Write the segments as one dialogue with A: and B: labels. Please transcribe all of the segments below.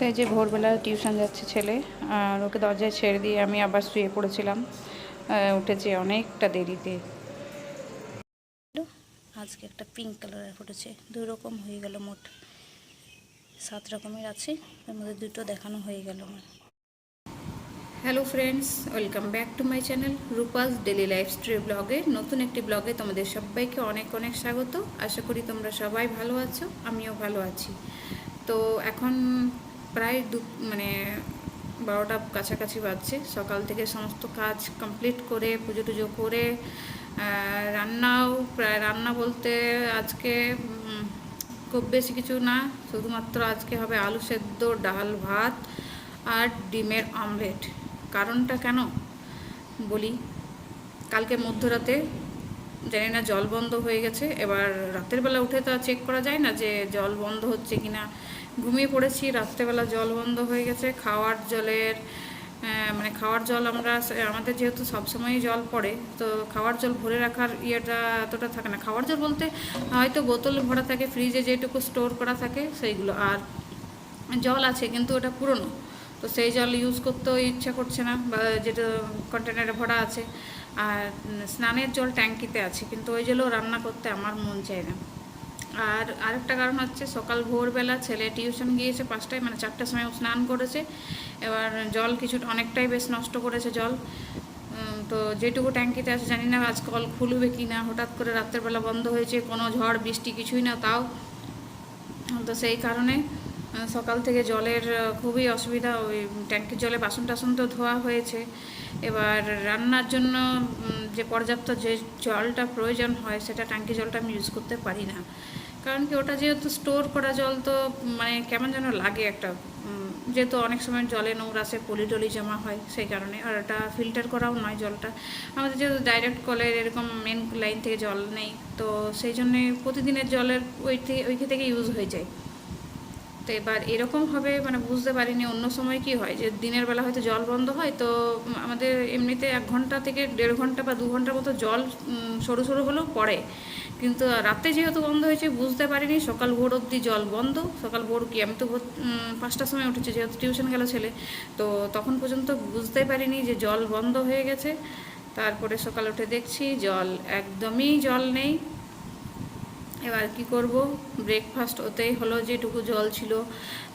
A: এই যে ভোরবেলা টিউশন যাচ্ছে ছেলে, আর ওকে দরজায় ছেড়ে দিয়ে আমি আবার শুয়ে পড়েছিলাম। উঠেছি অনেকটা দেরিতে। আজকে একটা পিঙ্ক কালারের ফুটেছে, 2 রকম হয়ে গেল, মোট 7 রকমের আছে, তার মধ্যে 2টো দেখানো হয়ে গেল আমার। Hello friends, welcome back to my channel Rupa's daily life style ব্লগে। নতুন একটি ব্লগে তোমাদের সবাইকে অনেক অনেক স্বাগত। আশা করি তোমরা সবাই ভালো আছো, আমিও ভালো আছি। তো এখন প্রায় 12টা কাছাকাছি বাজছে। সকাল থেকে সমস্ত কাজ কমপ্লিট করে পুজো টুজো করে রান্নাও প্রায়, রান্না বলতে আজকে খুব বেশি কিছু না, শুধুমাত্র আজকে হবে আলু সেদ্ধ, ডাল ভাত আর ডিমের অমলেট। কারণটা কেন বলি, কালকে মধ্যরাতে জানি না জল বন্ধ হয়ে গেছে। এবার রাতের বেলা উঠে তো চেক করা যায় না যে জল বন্ধ হচ্ছে কিনা, ঘুমিয়ে পড়েছি, রাত্রেবেলা জল বন্ধ হয়ে গেছে। খাওয়ার জলের খাওয়ার জল আমাদের যেহেতু সবসময়ই জল পড়ে, তো খাওয়ার জল ভরে রাখার ইয়েটা এতটা থাকে না। খাওয়ার জল বলতে হয়তো বোতল ভরা থাকে, ফ্রিজে যেটুকু স্টোর করা থাকে সেইগুলো, আর জল আছে কিন্তু ওটা পুরনো, তো সেই জল ইউজ করতেও ইচ্ছা করছে না, বা যেটা কন্টেনারে ভরা আছে। আর স্নানের জল ট্যাঙ্কিতে আছে, কিন্তু ওই জলও রান্না করতে আমার মন চায় না। আর আরেকটা কারণ হচ্ছে, সকাল ভোরবেলা ছেলে টিউশন গিয়েছে 5টায়, 4টার সময় স্নান করেছে। এবার জল কিছুটা অনেকটাই বেশ নষ্ট করেছে জল। তো যেটুকু ট্যাঙ্কিতে আছে, জানি না আজ কল খুলবে কি না, হঠাৎ করে রাত্রেবেলা বন্ধ হয়েছে, কোনো ঝড় বৃষ্টি কিছুই না তাও। তো সেই কারণে সকাল থেকে জলের খুবই অসুবিধা। ওই ট্যাঙ্কির জলে বাসন টাসন তো ধোয়া হয়েছে। এবার রান্নার জন্য যে পর্যাপ্ত যে জলটা প্রয়োজন হয়, সেটা ট্যাঙ্কি জলটা আমি ইউজ করতে পারি না। কারণ কি, ওটা যেহেতু স্টোর করা জল, তো কেমন যেন লাগে একটা, যেহেতু অনেক সময় জলে নোংরা আসে, পলি টলি জমা হয়, সেই কারণে। আর ওটা ফিল্টার করাও নয় জলটা, আমাদের যেহেতু ডাইরেক্ট কলের এরকম মেন লাইন থেকে জল নেই, তো সেই জন্যে প্রতিদিনের জলের ওই থেকে ইউজ হয়ে যায়। তো এবার এরকম হবে, বুঝতে পারিনি অন্য সময় কি হয়, যে দিনের বেলা হয়তো জল বন্ধ হয়, তো আমাদের এমনিতে 1 ঘন্টা থেকে 1.5 ঘন্টা বা 2 ঘন্টার মতো জল সরু সরু হলেও পড়ে। কিন্তু রাতে যেহেতু বন্ধ হয়েছে, বুঝতে পারিনি, সকাল ভোর অবধি জল বন্ধ। সকাল ভোর কি, আমি তো 5টার সময় উঠেছি, যেহেতু টিউশন গেল ছেলে, তো তখন পর্যন্ত বুঝতে পারিনি যে জল বন্ধ হয়ে গেছে। তারপরে সকাল উঠে দেখছি একদমই জল নেই। এবার কি করব, ব্রেকফাস্ট ওতেই হলো, যেটুকু জল ছিল।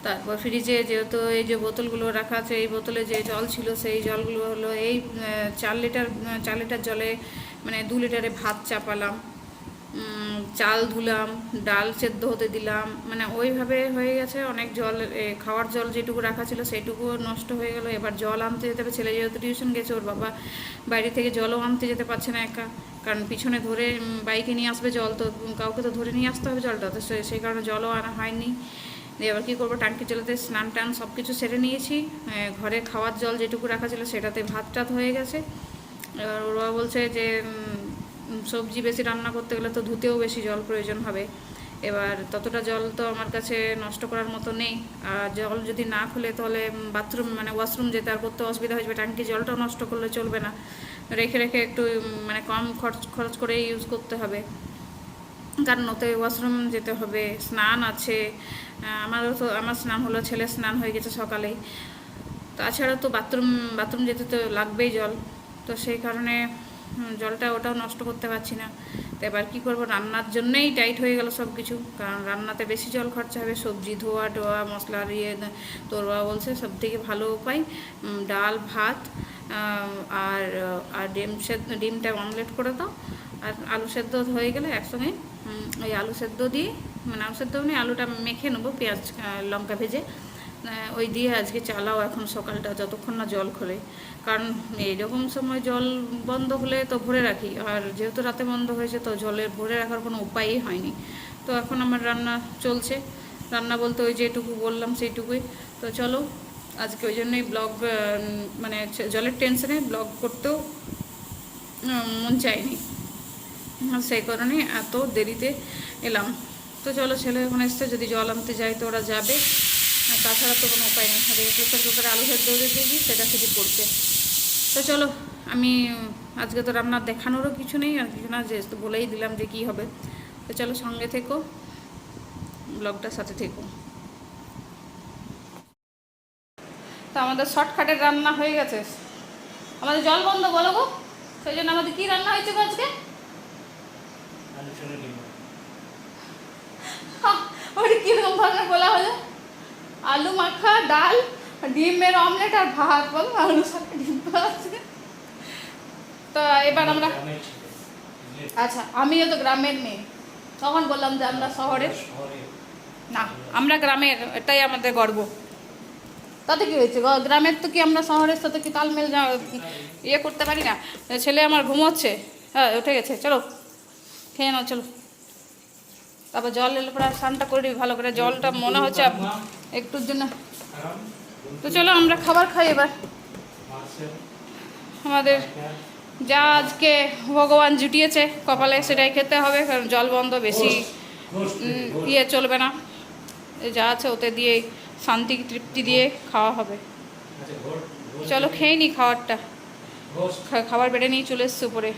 A: তারপর ফ্রিজে যেহেতু এই যে বোতলগুলো রাখা আছে, এই বোতলে যে জল ছিল, সেই জলগুলো হলো এই 4 লিটার জলে 2 লিটারে ভাত চাপালাম, চাল ধুলাম, ডাল সেদ্ধ হতে দিলাম, ওইভাবে হয়ে গেছে অনেক জল। খাওয়ার জল যেটুকু রাখা ছিল সেইটুকুও নষ্ট হয়ে গেল। এবার জল আনতে যেতে হবে, ছেলে যেহেতু টিউশন গেছে, ওর বাবা বাইরে থেকে জলও আনতে যেতে পারছে না একা, কারণ পিছনে ধরে বাইকে নিয়ে আসবে জল, তো কাউকে তো ধরে নিয়ে আসতে হবে জলটা, তো সেই কারণে জলও আনা হয়নি। এবার কী করবো, টাঙ্কির জলেতে স্নান টান সব কিছু সেরে নিয়েছি। ঘরে খাওয়ার জল যেটুকু রাখা ছিল সেটাতে ভাত টাত হয়ে গেছে। এবার ওর বাবা বলছে যে সবজি বেশি রান্না করতে গেলে তো ধুতেও বেশি জল প্রয়োজন হবে। এবার ততটা জল তো আমার কাছে নষ্ট করার মতো নেই। আর জল যদি না খুলে, তাহলে বাথরুম ওয়াশরুম যেতে আর করতে অসুবিধা হয়ে যাবে। ট্যাঙ্কি জলটাও নষ্ট করলে চলবে না, রেখে রেখে একটু কম খরচ করে ইউজ করতে হবে, কারণ ওতে ওয়াশরুম যেতে হবে, স্নান আছে। আমার স্নান হলো, ছেলের স্নান হয়ে গেছে সকালেই। তাছাড়া তো বাথরুম যেতে তো লাগবেই জল, তো সেই কারণে জলটা ওটাও নষ্ট করতে পারছি না। তো এবার কী করবো, রান্নার জন্যেই টাইট হয়ে গেল সব কিছু, কারণ রান্নাতে বেশি জল খরচা হবে, সবজি ধোয়া টোয়া, মশলার তোর বাবা বলছে সব থেকে ভালো উপায় ডাল ভাত আর আর ডিমটা অমলেট করে দাও, আর আলু সেদ্ধ হয়ে গেলে একসঙ্গে ওই আলু সেদ্ধ দিয়ে, আলু সেদ্ধ আলুটা মেখে নেবো পেঁয়াজ লঙ্কা ভেজে, ওই দিয়ে আজকে চালাও এখন সকালটা, যতক্ষণ না জল খোলে। কারণ এইরকম সময় জল বন্ধ হলে তো ভরে রাখি, আর যেহেতু রাতে বন্ধ হয়েছে, তো জলের ভরে রাখার কোনো উপায়ই হয়নি। তো এখন আমার রান্না চলছে, রান্না বলতে ওই যেটুকু বললাম সেইটুকুই। তো চলো, আজকে ওই জন্যই ব্লগ জলের টেনশনে ব্লগ করতেও মন চায়নি, সেই কারণে এত দেরিতে এলাম। তো চলো, ছেলে এখন এসছে, যদি জল আনতে যায় তো ওরা যাবে, তাছাড়া তো কোনো উপায় নেই। প্রেসার কুকারে আলু সেদ্ধ দিয়েছি, সেটা থেকে পড়ছে। তো চলো, আমি আজকে তো রান্নার দেখানোরও কিছু নেই আর কিছু না, যেহেতু বলেই দিলাম যে কী হবে। তো চলো, সঙ্গে থেকো, ব্লগটার সাথে থেকো। আমাদের শর্টকাটের রান্না হয়ে গেছে, আমাদের জল বন্ধ বলো গো, সেই জন্য আমাদের কি রান্না হয়েছে গো আজকে? ওটা কিরকম ভাবে বলা হলো? আলু মাখা, ডাল, ডিমের অমলেট আর ভাত, বলো আলু সাথে ডিম আছে। তো এবার আমরা, আচ্ছা আমিও তো গ্রামের মেয়ে, তখন বললাম যে আমরা শহরের না, আমরা গ্রামের, এটাই আমাদের গর্ব। তাতে কি হয়েছে, গ্রামের তো কি আমরা শহরের সাথে কি তালমেল ইয়ে করতে পারি না? ছেলে আমার ঘুমোচ্ছে, হ্যাঁ উঠে গেছে, চলো খেয়ে নাও চলো। তারপর জল এলে পরে স্নানটা করে নিবি ভালো করে, জলটা মনে হচ্ছে একটুর জন্য। তো চলো আমরা খাবার খাই এবার। আমাদের যা আজকে ভগবান জুটিয়েছে কপালে সেটাই খেতে হবে, কারণ জল বন্ধ, বেশি ইয়ে চলবে না, যা আছে ওতে দিয়ে শান্তি তৃপ্তি দিয়ে খাওয়া হবে। চলো খেয়ে নি খাবারটা, খাবার বেড়ে নিয়ে চলে এসছে উপরে।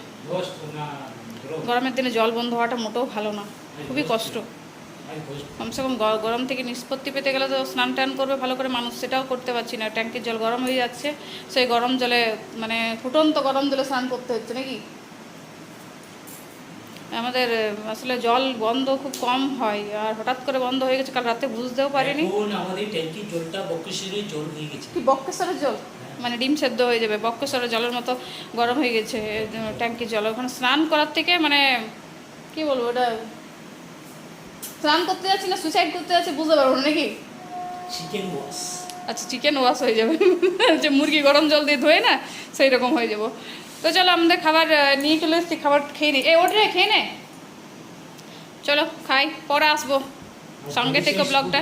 A: গরমের দিনে জল বন্ধ হওয়াটা মোটেও ভালো না, খুবই কষ্ট। কমসে কম গরম থেকে নিষ্পত্তি পেতে গেলে তো স্নান টান করবে ভালো করে মানুষ, সেটাও করতে পারছি না। ট্যাঙ্কির জল গরম হয়ে যাচ্ছে, সেই গরম জলে মানে ফুটন্ত গরম জলে স্নান করতে হচ্ছে নাকি। আমাদের আসলে জল বন্ধ খুব কম হয়, আর হঠাৎ করে বন্ধ হয়ে গেছে, কাল রাতে বুঝতেও পারিনি।
B: আমাদের ট্যাঙ্কির জলটা বক্রেশ্বরের জল হয়ে গেছে।
A: কি বক্রেশ্বরের জল? মানে ডিম সেদ্ধ হয়ে যাবে, বক্রেশ্বরের জলের মতো গরম হয়ে গেছে ট্যাঙ্কির জল। ওখানে স্নান করার থেকে মানে কি বলবো, ওটা স্নান করতে যাচ্ছি না সুইসাইড করতে যাচ্ছি বুঝতে পারবো না নাকি।
B: চিকেন ওয়াশ,
A: আচ্ছা চিকেন ওয়াশ হয়ে যাবে যে মুরগি গরম জল দিয়ে ধোয়ে না, সেই রকম হয়ে যাবো। তো চলো আমাদের খাবার নিয়ে চলে এসেছি, খাবার খেয়ে নিই। ওঠ রে খেয়ে নে, চলো খাই, পরে আসবো, সঙ্গে থেকে ব্লগটা।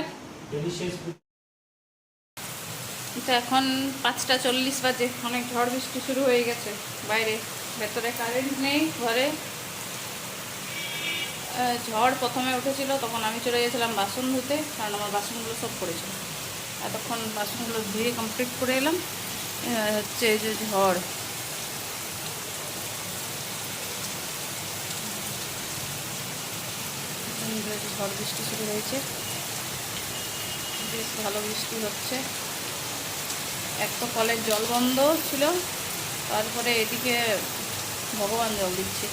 A: তো এখন 5:40 বাজে, অনেক ঝড় বৃষ্টি শুরু হয়ে গেছে বাইরে, ভেতরে কারেন্ট নেই, ঘরে ঝড় প্রথমে উঠেছিল তখন আমি চলে গেছিলাম বাসন ধুতে, কারণ আমার বাসনগুলো সব পড়েছিল। এতক্ষণ বাসনগুলো ধুয়ে কমপ্লিট করে এলাম। হচ্ছে এই যে ঝড়, ঝড় বৃষ্টি শুরু হয়েছে, বেশ ভালো বৃষ্টি হচ্ছে। এক তো কলের জল বন্ধ ছিল, তারপরে এদিকে ভগবান জল দিচ্ছে।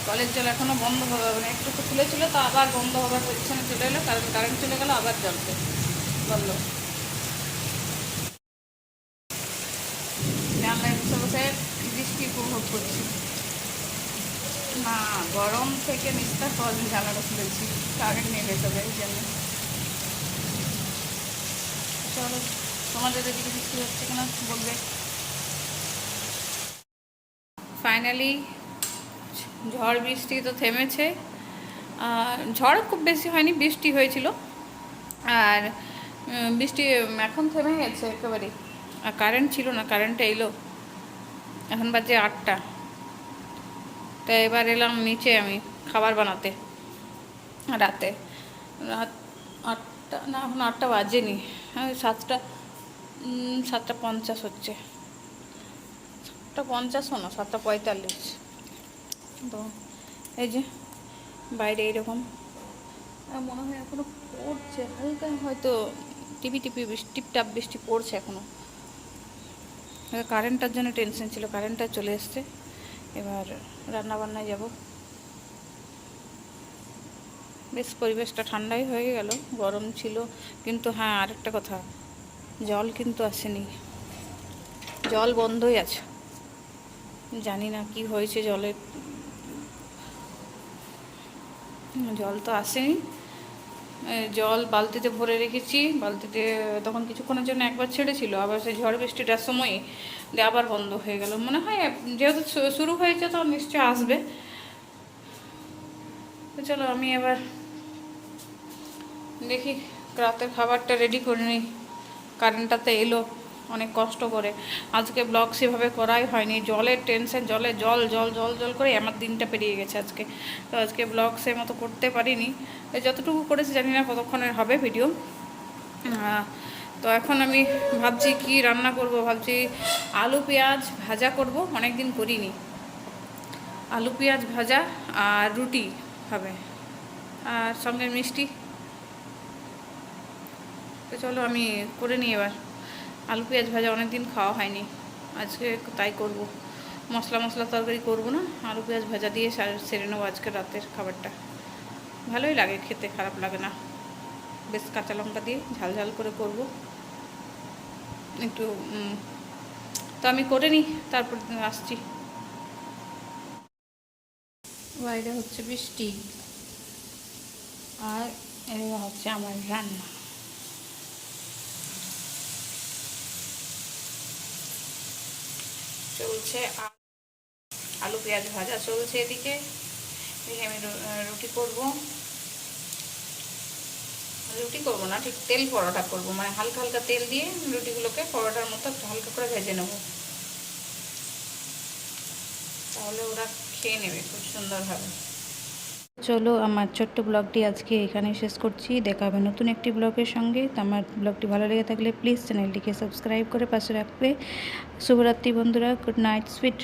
A: কলের জল এখনও বন্ধ হবে, মানে একটু তো খুলেছিল, তো আবার বন্ধ হবার পজিশনে চলে এলো, কারণ কারেন্ট চলে গেল, আবার জলতে বলল। আমরা বসে বসে বৃষ্টি উপভোগ করছি না, গরম থেকে নিস্তার পাওয়ার জন্য জানালা খুলেছি, কারেন্ট নেই ভেতরে এই জন্য। চলো তোমাদের এদিকে বৃষ্টি হচ্ছে কিনা বলবে। ফাইনালি ঝড় বৃষ্টি তো থেমেছে, ঝড় খুব বেশি হয়নি, বৃষ্টি হয়েছিল, আর বৃষ্টি এখন থেমে গেছে একেবারে। আর কারেন্ট ছিল না, কারেন্টটা এলো, এখন বাজে 8টা। তো এবার এলাম নিচে আমি খাবার বানাতে, রাত 8টা না, এখন 8টা বাজেনি, 7:50 হচ্ছে, 7:50 না 7:45। তো এই যে বাইরে এইরকম মনে হয় এখনও পড়ছে হালকা, হয়তো টিপি টিপি টিপটাপ বৃষ্টি পড়ছে এখনও। কারেন্টটার জন্য টেনশন ছিল, কারেন্টটা চলে এসছে, এবার রান্নাবান্নায় যাব। বেশ পরিবেশটা ঠান্ডাই হয়ে গেল, গরম ছিল কিন্তু। হ্যাঁ আরেকটা কথা, জল কিন্তু আসেনি, জল বন্ধই আছে, জানি না কি হয়েছে জলের, জল তো আসেনি। জল বালতিতে ভরে রেখেছি, বালতিতে তখন কিছুক্ষণের জন্য একবার ছেড়েছিল, আবার সেই ঝড় বৃষ্টিটার সময় দিয়ে আবার বন্ধ হয়ে গেল। মনে হয় যেহেতু শুরু হয়েছে তো নিশ্চয়ই আসবে। তো চলো আমি এবার দেখি রাতের খাবারটা রেডি করে নিই। কারেন্টটাতে এলো অনেক কষ্ট করে, আজকে ব্লগ সেভাবে করাই হয়নি, জলের টেনশন, জল জল জল জল করে আমার দিনটা পেরিয়ে গেছে আজকে। তো আজকে ব্লগ সে মতো করতে পারিনি, যতটুকু করেছি জানি না কতক্ষণের হবে ভিডিও। তো এখন আমি ভাবছি কি রান্না করব, ভাবছি আলু পেঁয়াজ ভাজা করব, অনেক দিন করিনি। আলু পেঁয়াজ ভাজা আর রুটি হবে, আর সঙ্গে মিষ্টি, তো চলো আমি করে নিই এবার। আলু পেঁয়াজ ভাজা অনেক দিন খাওয়া হয়নি, আজকে তাই করব। মশলা তরকারি করব না, আলু পেঁয়াজ ভাজা দিয়ে সেরে নেবো আজকে রাতের খাবারটা। ভালোই লাগে খেতে, খারাপ লাগে না। বেশ কাঁচা লঙ্কা দিয়ে ঝাল ঝাল করে করব একটু। তো আমি করে নিই, তারপর আসছি। বাইরে হচ্ছে বৃষ্টি, আর এদিকে হচ্ছে আমার রান্না। চলছে আলু পেঁয়াজ ভাজা চলছে এদিকে। আমি রুটি করব না, ঠিক তেল পরোটা করব, মানে হালকা হালকা তেল দিয়ে রুটিগুলোকে পরোটার মতো একটু হালকা করে ভেজে নেব, তাহলে ওরা খেয়ে নেবে খুব সুন্দরভাবে। চলো আমার ছোট্ট ব্লগটি আজকে এখানে শেষ করছি। দেখা হবে নতুন একটি ব্লগের সঙ্গে। তো আমার ব্লগটি ভালো লেগে থাকলে প্লিজ চ্যানেলটিকে সাবস্ক্রাইব করে পাশে রাখবে। শুভরাত্রি বন্ধুরা, গুড নাইট, সুইট।